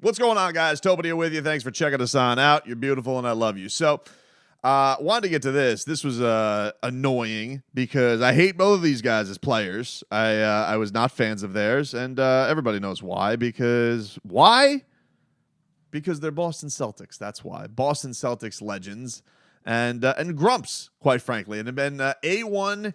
What's going on, guys? Tobin here with you. Thanks for checking us on out. You're beautiful, and I love you. So, wanted to get to this. This was annoying because I hate both of these guys as players. I was not fans of theirs, and everybody knows why. Why? Because they're Boston Celtics. That's why. Boston Celtics legends and grumps, quite frankly, and have been A1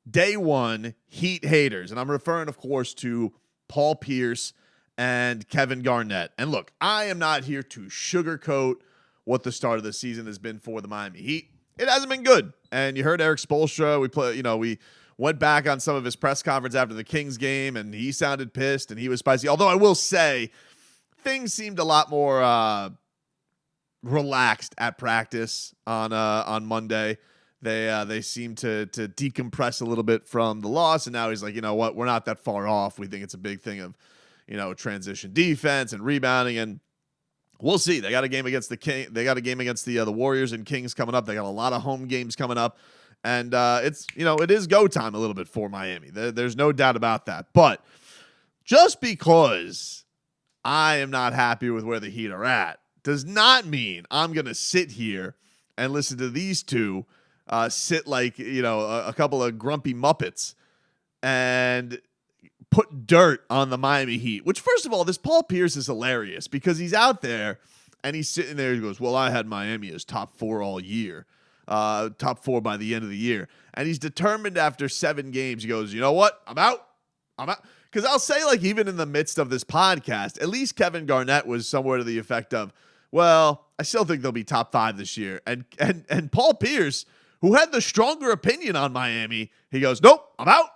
day one Heat haters. And I'm referring, of course, to Paul Pierce and Kevin Garnett. And look, I am not here to sugarcoat what the start of the season has been for the Miami Heat. It hasn't been good. And you heard Eric Spoelstra. We went back on some of his press conference after the Kings game, and he sounded pissed and he was spicy. Although I will say, things seemed a lot more relaxed at practice on Monday. They seemed to decompress a little bit from the loss, and now he's like, you know what, we're not that far off. We think it's a big thing of, transition defense and rebounding, and we'll see. They got a game against the Warriors and Kings coming up. They got a lot of home games coming up, and it is go time a little bit for Miami. There's no doubt about that. But just because I am not happy with where the Heat are at does not mean I'm going to sit here and listen to these two sit like, a couple of grumpy Muppets and put dirt on the Miami Heat, which, first of all, this Paul Pierce is hilarious because he's out there and he's sitting there. He goes, well, I had Miami as top 4 all year, top 4 by the end of the year. And he's determined after 7 games. He goes, you know what? I'm out. Because I'll say, like, even in the midst of this podcast, at least Kevin Garnett was somewhere to the effect of, well, I still think they'll be top 5 this year. And Paul Pierce, who had the stronger opinion on Miami, he goes, nope, I'm out.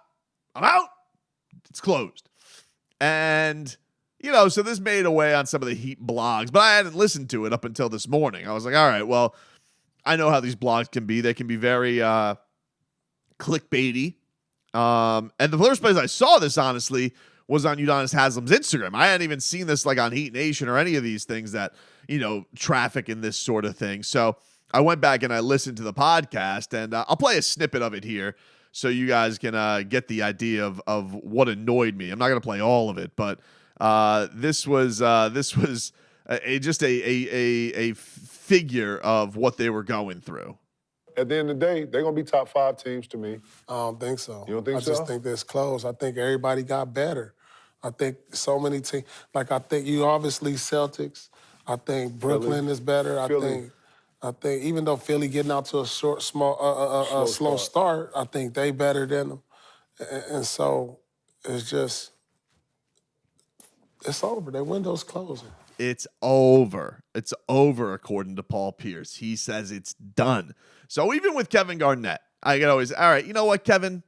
It's closed. And, so this made a way on some of the Heat blogs, but I hadn't listened to it up until this morning. I was like, all right, well, I know how these blogs can be. They can be very clickbaity. And the first place I saw this, honestly, was on Udonis Haslem's Instagram. I hadn't even seen this like on Heat Nation or any of these things that, traffic in this sort of thing. So I went back and I listened to the podcast, and I'll play a snippet of it here so you guys can get the idea of what annoyed me. I'm not going to play all of it, but this was just a figure of what they were going through. At the end of the day, they're going to be top 5 teams to me. I don't think so. You don't think so? I just think that's close. I think everybody got better. I think so many teams. Like, I think you obviously Celtics. I think Brooklyn is better. I think even though Philly getting out to a slow start, I think they better than them. And so it's just, it's over. Their window's closing. It's over. It's over, according to Paul Pierce. He says it's done. So even with Kevin Garnett, I can always, all right, you know what, Kevin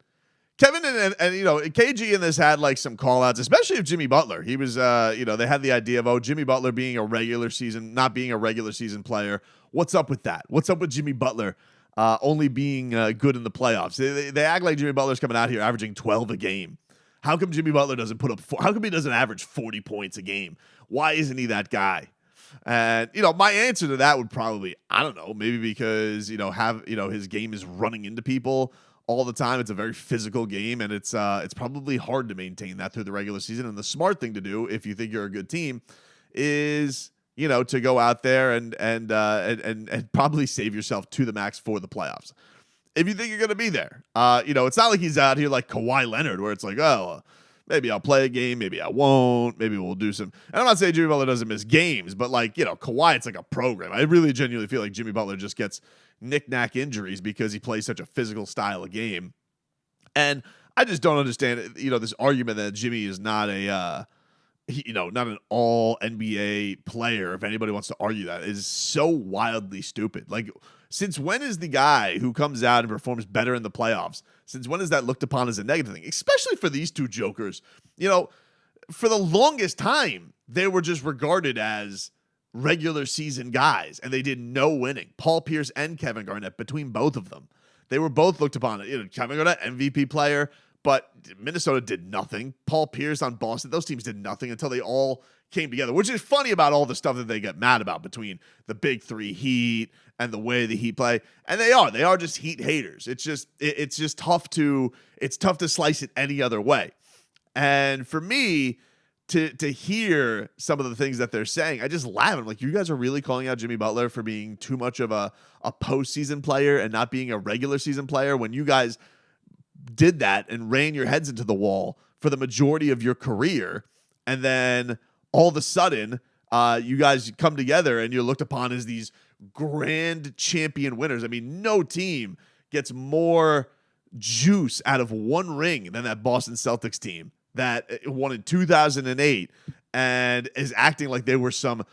and KG in this had like some call outs, especially of Jimmy Butler. He was, they had the idea of, Jimmy Butler being not being a regular season player. What's up with that? What's up with Jimmy Butler only being good in the playoffs? They act like Jimmy Butler's coming out here averaging 12 a game. How come Jimmy Butler doesn't put up how come he doesn't average 40 points a game? Why isn't he that guy? And, my answer to that would probably, I don't know, maybe because, his game is running into people all the time. It's a very physical game, and it's probably hard to maintain that through the regular season. And the smart thing to do, if you think you're a good team, is, to go out there and probably save yourself to the max for the playoffs. If you think you're going to be there, it's not like he's out here like Kawhi Leonard, where it's like, maybe I'll play a game, maybe I won't, maybe we'll do some. And I'm not saying Jimmy Butler doesn't miss games, but like, Kawhi, it's like a program. I really genuinely feel like Jimmy Butler just gets knick-knack injuries because he plays such a physical style of game. And I just don't understand, this argument that Jimmy is not not an all NBA player. If anybody wants to argue that, is so wildly stupid. Like, since when is the guy who comes out and performs better in the playoffs, since when is that looked upon as a negative thing? Especially for these two jokers. For the longest time, they were just regarded as regular season guys, and they did no winning. Paul Pierce and Kevin Garnett, between both of them, they were both looked upon. Kevin Garnett, MVP player, but Minnesota did nothing. Paul Pierce on Boston, those teams did nothing until they all came together, which is funny about all the stuff that they get mad about between the big 3 Heat and the way the Heat play. And they are just Heat haters. It's just tough to slice it any other way. And for me to hear some of the things that they're saying, I just laugh. I'm like, you guys are really calling out Jimmy Butler for being too much of a postseason player and not being a regular season player when you guys did that and ran your heads into the wall for the majority of your career. And then all of a sudden, you guys come together and you're looked upon as these grand champion winners. I mean, no team gets more juice out of one ring than that Boston Celtics team that won in 2008 and is acting like they were some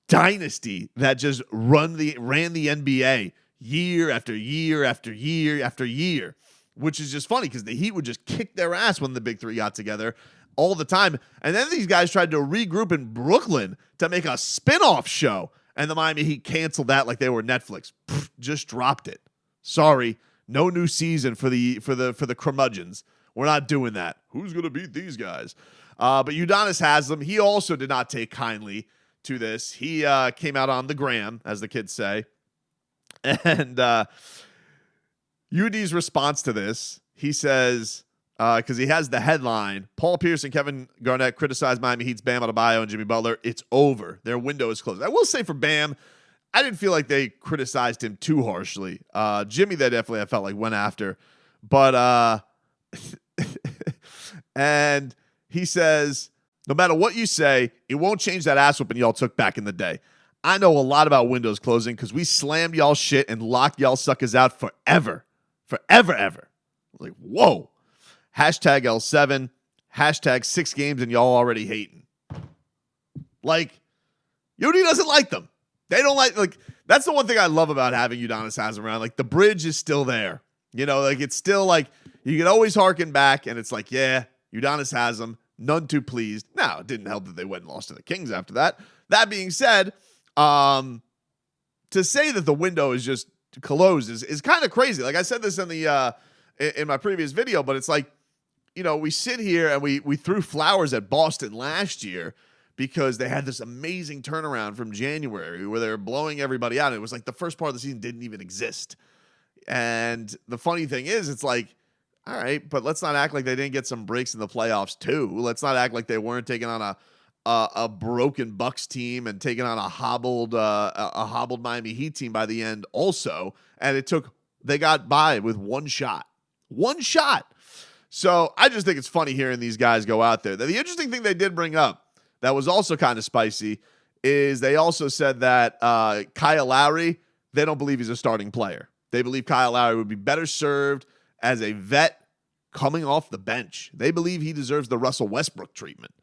dynasty that just ran the NBA year after year after year after year, which is just funny because the Heat would just kick their ass when the big three got together all the time. And then these guys tried to regroup in Brooklyn to make a spin-off show, and the Miami Heat canceled that like they were Netflix. Just dropped it. Sorry, no new season for the curmudgeons. We're not doing that. Who's going to beat these guys? But Udonis Haslem, he also did not take kindly to this. He came out on the gram, as the kids say. And UD's response to this, he says, because he has the headline, Paul Pierce and Kevin Garnett criticized Miami Heat's Bam Adebayo and Jimmy Butler. It's over. Their window is closed. I will say for Bam, I didn't feel like they criticized him too harshly. Jimmy, they definitely, I felt like, went after. But, and he says, no matter what you say, it won't change that ass whooping y'all took back in the day. I know a lot about windows closing because we slammed y'all shit and locked y'all suckers out forever. Forever, ever. Like, whoa. Hashtag L7. Hashtag 6 games and y'all already hating. Like, Udi doesn't like them. They don't like, that's the one thing I love about having Udonis Haslem around. Like, the bridge is still there. You know, like, it's still like, you can always harken back and it's like, yeah, Udonis Haslem, none too pleased. Now, it didn't help that they went and lost to the Kings after that. That being said, to say that the window is just closed is kind of crazy. Like I said this in the in my previous video, but it's like, you know, we sit here and we threw flowers at Boston last year because they had this amazing turnaround from January where they were blowing everybody out. It was like the first part of the season didn't even exist. And the funny thing is, it's like, all right, but let's not act like they didn't get some breaks in the playoffs too. Let's not act like they weren't taking on a broken Bucks team and taking on a hobbled Miami Heat team by the end also. And they got by with one shot. So I just think it's funny hearing these guys go out there. The interesting thing they did bring up that was also kind of spicy is they also said that Kyle Lowry, they don't believe he's a starting player. They believe Kyle Lowry would be better served as a vet coming off the bench. They believe he deserves the Russell Westbrook treatment,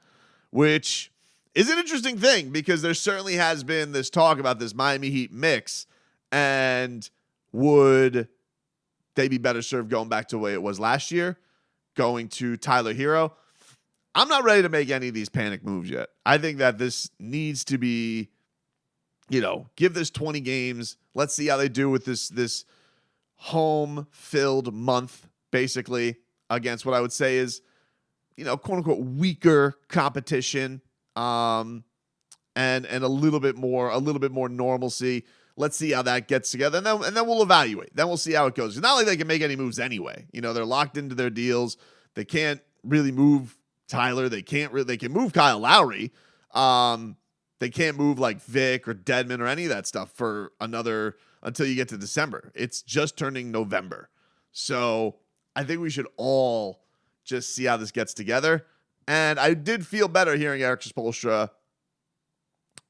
which is an interesting thing because there certainly has been this talk about this Miami Heat mix, and would they be better served going back to the way it was last year, going to Tyler Hero? I'm not ready to make any of these panic moves yet. I think that this needs to be, you know, give this 20 games. Let's see how they do with this home-filled month, basically, against what I would say is, you know, quote-unquote, weaker competition, and a little bit more normalcy. Let's see how that gets together, and then we'll evaluate. Then we'll see how it goes. It's not like they can make any moves anyway. You know, they're locked into their deals. They can't really move Tyler. They can move Kyle Lowry. They can't move like Vic or Dedmon or any of that stuff for until you get to December. It's just turning November. So I think we should all just see how this gets together. And I did feel better hearing Eric Spoelstra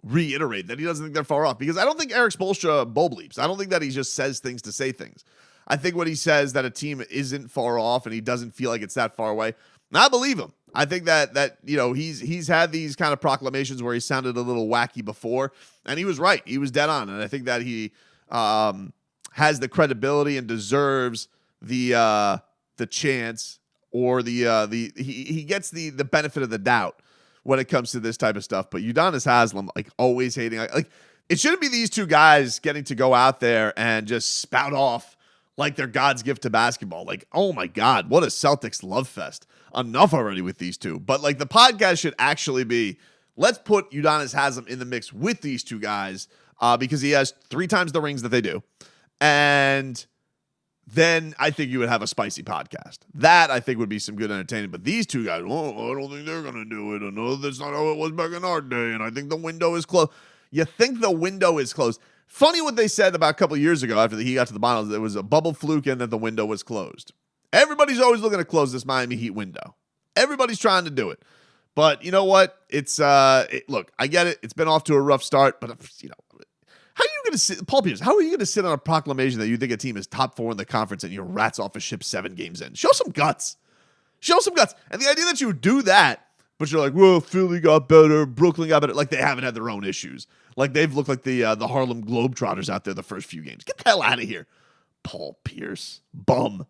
reiterate that he doesn't think they're far off, because I don't think Eric Spoelstra bull bleeps. I don't think that he just says things to say things. I think when he says that a team isn't far off and he doesn't feel like it's that far away, I believe him. I think that you know, he's had these kind of proclamations where he sounded a little wacky before, and he was right. He was dead on, and I think that he has the credibility and deserves the chance, or he gets the benefit of the doubt when it comes to this type of stuff. But Udonis Haslem, like, always hating, like it shouldn't be these two guys getting to go out there and just spout off like they're God's gift to basketball. Like, oh my God, what a Celtics love fest. Enough already with these two. But like, the podcast should actually be, let's put Udonis Haslem in the mix with these two guys, because he has 3 times the rings that they do. And then I think you would have a spicy podcast. That, I think, would be some good entertainment. But these two guys, oh, I don't think they're going to do it. No, that's not how it was back in our day, and I think the window is closed. You think the window is closed. Funny what they said about a couple of years ago after he got to the finals. There was a bubble fluke and that the window was closed. Everybody's always looking to close this Miami Heat window. Everybody's trying to do it. But you know what? It's look, I get it. It's been off to a rough start, but you know, how are you going to sit, Paul Pierce? How are you going to sit on a proclamation that you think a team is top 4 in the conference and you rats off a ship 7 games in? Show some guts. Show some guts. And the idea that you would do that, but you're like, well, Philly got better, Brooklyn got better, like they haven't had their own issues. Like they've looked like the Harlem Globetrotters out there the first few games. Get the hell out of here, Paul Pierce, bum.